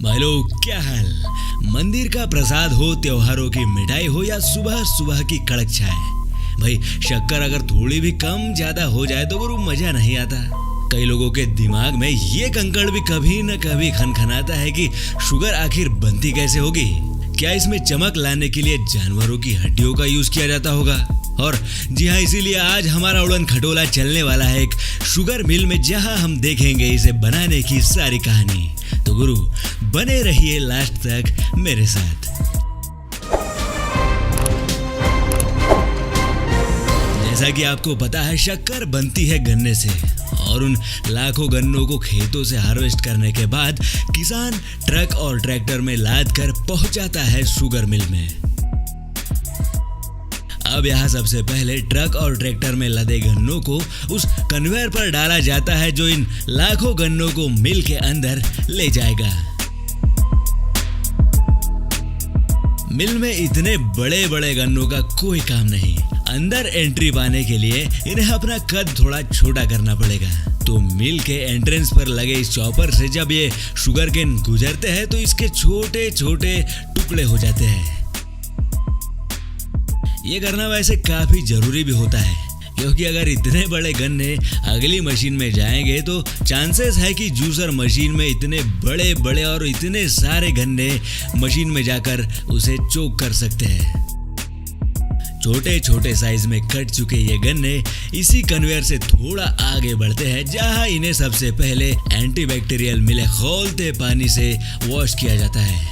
भाई लोग क्या हाल। मंदिर का प्रसाद हो, त्योहारों की मिठाई हो या सुबह सुबह की कड़क चाय, भाई शक्कर अगर थोड़ी भी कम ज्यादा हो जाए तो गुरु मजा नहीं आता। कई लोगों के दिमाग में ये कंकड़ भी कभी न कभी खनखनाता है कि शुगर आखिर बनती कैसे होगी। क्या इसमें चमक लाने के लिए जानवरों की हड्डियों का यूज किया जाता होगा? और जी हाँ, इसीलिए आज हमारा उड़न खटोला चलने वाला है एक शुगर मिल में, जहां हम देखेंगे इसे बनाने की सारी कहानी। तो गुरु बने रहिए लास्ट तक मेरे साथ। जैसा कि आपको पता है, शक्कर बनती है गन्ने से, और उन लाखों गन्नों को खेतों से हार्वेस्ट करने के बाद किसान ट्रक और ट्रैक्टर में लाद कर पहुंचाता है शुगर मिल में। अब यहाँ सबसे पहले ट्रक और ट्रैक्टर में लदे गन्नों को उस कन्वेयर पर डाला जाता है, जो इन लाखों गन्नों को मिल के अंदर ले जाएगा। मिल में इतने बड़े बड़े गन्नों का कोई काम नहीं। अंदर एंट्री पाने के लिए इन्हें अपना कद थोड़ा छोटा करना पड़ेगा। तो मिल के एंट्रेंस पर लगे इस चॉपर से जब ये शुगर केन गुजरते हैं तो इसके छोटे छोटे टुकड़े हो जाते हैं। ये करना वैसे काफी जरूरी भी होता है, क्योंकि अगर इतने बड़े गन्ने अगली मशीन में जाएंगे तो चांसेस है कि जूसर मशीन में इतने बड़े बड़े और इतने सारे गन्ने मशीन में जाकर उसे चोक कर सकते हैं। छोटे छोटे साइज में कट चुके ये गन्ने इसी कन्वेयर से थोड़ा आगे बढ़ते हैं, जहां इन्हें सबसे पहले एंटीबैक्टीरियल मिले खौलते पानी से वॉश किया जाता है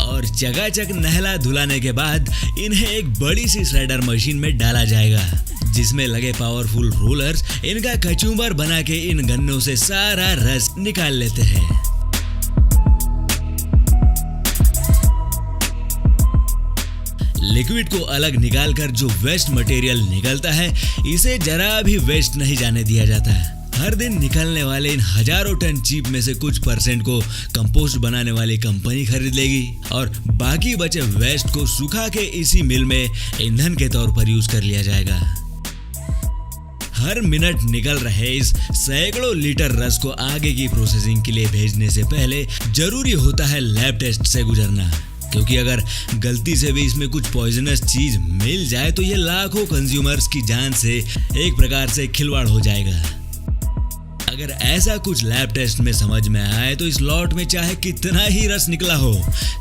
और चकाचक नहला धुलाने के बाद इन्हें एक बड़ी सी श्रेडर मशीन में डाला जाएगा, जिसमें लगे पावरफुल रोलर्स इनका कचूमर बना के इन गन्नों से सारा रस निकाल लेते हैं। लिक्विड को अलग निकालकर जो वेस्ट मटेरियल निकलता है, इसे जरा भी वेस्ट नहीं जाने दिया जाता है। हर दिन निकलने वाले इन हजारों टन चीप में से कुछ परसेंट को कंपोस्ट बनाने वाली कंपनी खरीद लेगी और बाकी बचे वेस्ट को सुखा के इसी मिल में ईंधन के तौर पर यूज कर लिया जाएगा। हर मिनट निकल रहे इस सैकड़ों लीटर रस को आगे की प्रोसेसिंग के लिए भेजने से पहले जरूरी होता है लैब टेस्ट से गुजरना, क्योंकि अगर गलती से भी इसमें कुछ पॉइजनस चीज मिल जाए तो ये लाखों कंज्यूमर्स की जान से एक प्रकार से खिलवाड़ हो जाएगा। अगर ऐसा कुछ लैब टेस्ट में समझ में आए तो इस लॉट में चाहे कितना ही रस निकला हो,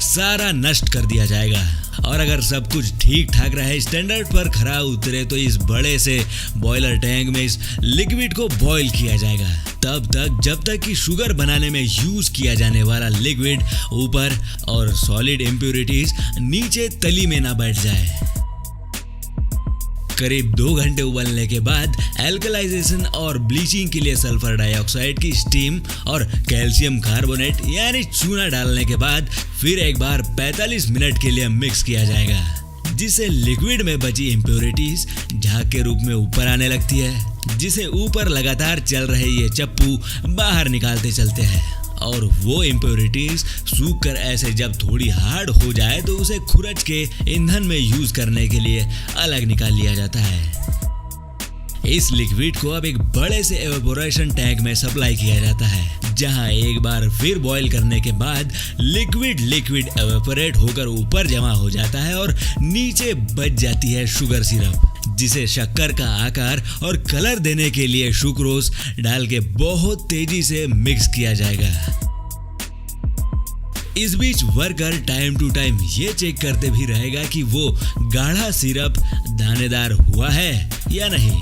सारा नष्ट कर दिया जाएगा। और अगर सब कुछ ठीक ठाक रहे, स्टैंडर्ड पर खरा उतरे, तो इस बड़े से बॉयलर टैंक में इस लिक्विड को बॉईल किया जाएगा, तब तक जब तक कि शुगर बनाने में यूज किया जाने वाला लिक्विड ऊपर और सॉलिड इम्प्यूरिटीज नीचे तली में ना बैठ जाए। करीब 2 घंटे उबलने के बाद एल्कलाइजेशन और ब्लीचिंग के लिए सल्फर डाइऑक्साइड की स्टीम और कैल्शियम कार्बोनेट यानी चूना डालने के बाद फिर एक बार 45 मिनट के लिए मिक्स किया जाएगा, जिससे लिक्विड में बची इम्प्योरिटीज झाग के रूप में ऊपर आने लगती है, जिसे ऊपर लगातार चल रहे ये चप्पू बाहर निकालते चलते हैं। और वो इम्प्योरिटीज सूख कर ऐसे जब थोड़ी हार्ड हो जाए तो उसे खुरच के ईंधन में यूज करने के लिए अलग निकाल लिया जाता है। इस लिक्विड को अब एक बड़े से एवेपोरेशन टैंक में सप्लाई किया जाता है, जहां एक बार फिर बॉईल करने के बाद लिक्विड एवेपोरेट होकर ऊपर जमा हो जाता है और नीचे बच जाती है शुगर सिरप, जिसे शक्कर का आकार और कलर देने के लिए सुक्रोज डाल के बहुत तेजी से मिक्स किया जाएगा। इस बीच वर्कर टाइम टू टाइम ये चेक करते भी रहेगा कि वो गाढ़ा सिरप दानेदार हुआ है या नहीं।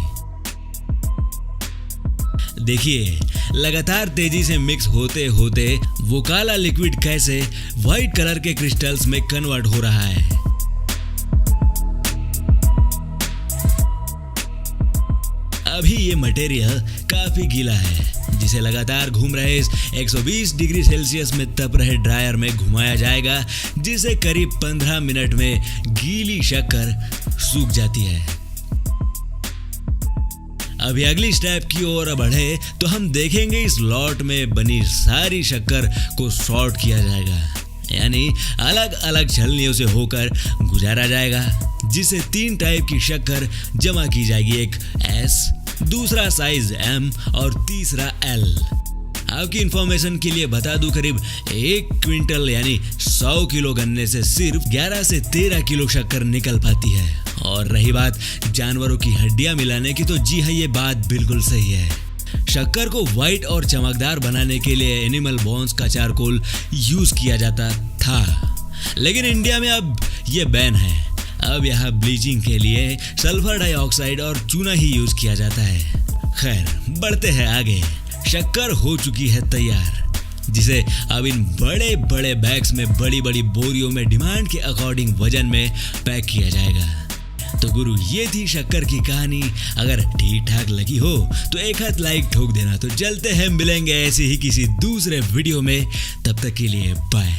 देखिए, लगातार तेजी से मिक्स होते होते वो काला लिक्विड कैसे व्हाइट कलर के क्रिस्टल्स में कन्वर्ट हो रहा है। अभी ये मटेरियल काफी गीला है, जिसे लगातार घूम रहे इस 120 डिग्री सेल्सियस में तप रहे ड्रायर में घुमाया जाएगा, जिसे करीब 15 मिनट में गीली शक्कर सूख जाती है। अभी अगली स्टेप की ओर बढ़े तो हम देखेंगे इस लॉट में बनी सारी शक्कर को सॉर्ट किया जाएगा, यानी अलग अलग छलनियों से होकर गुजारा जाएगा, जिसे 3 टाइप की शक्कर जमा की जाएगी, एक S, दूसरा साइज M और तीसरा L। आपकी इंफॉर्मेशन के लिए बता दूं, करीब 1 क्विंटल यानी 100 किलो गन्ने से सिर्फ 11 से 13 किलो शक्कर निकल पाती है। और रही बात जानवरों की हड्डियां मिलाने की, तो जी हाँ, ये बात बिल्कुल सही है। शक्कर को व्हाइट और चमकदार बनाने के लिए एनिमल बोन्स का चारकोल यूज किया जाता था, लेकिन इंडिया में अब ये बैन है। अब यहाँ ब्लीचिंग के लिए सल्फर डाइऑक्साइड और चूना ही यूज किया जाता है। खैर, बढ़ते हैं आगे। शक्कर हो चुकी है तैयार, जिसे अब इन बड़े बड़े बैग्स में बड़ी बड़ी बोरियों में डिमांड के अकॉर्डिंग वजन में पैक किया जाएगा। तो गुरु, ये थी शक्कर की कहानी। अगर ठीक ठाक लगी हो तो एक हाथ लाइक ठोक देना। तो चलते हैं, मिलेंगे ऐसे ही किसी दूसरे वीडियो में। तब तक के लिए बाय।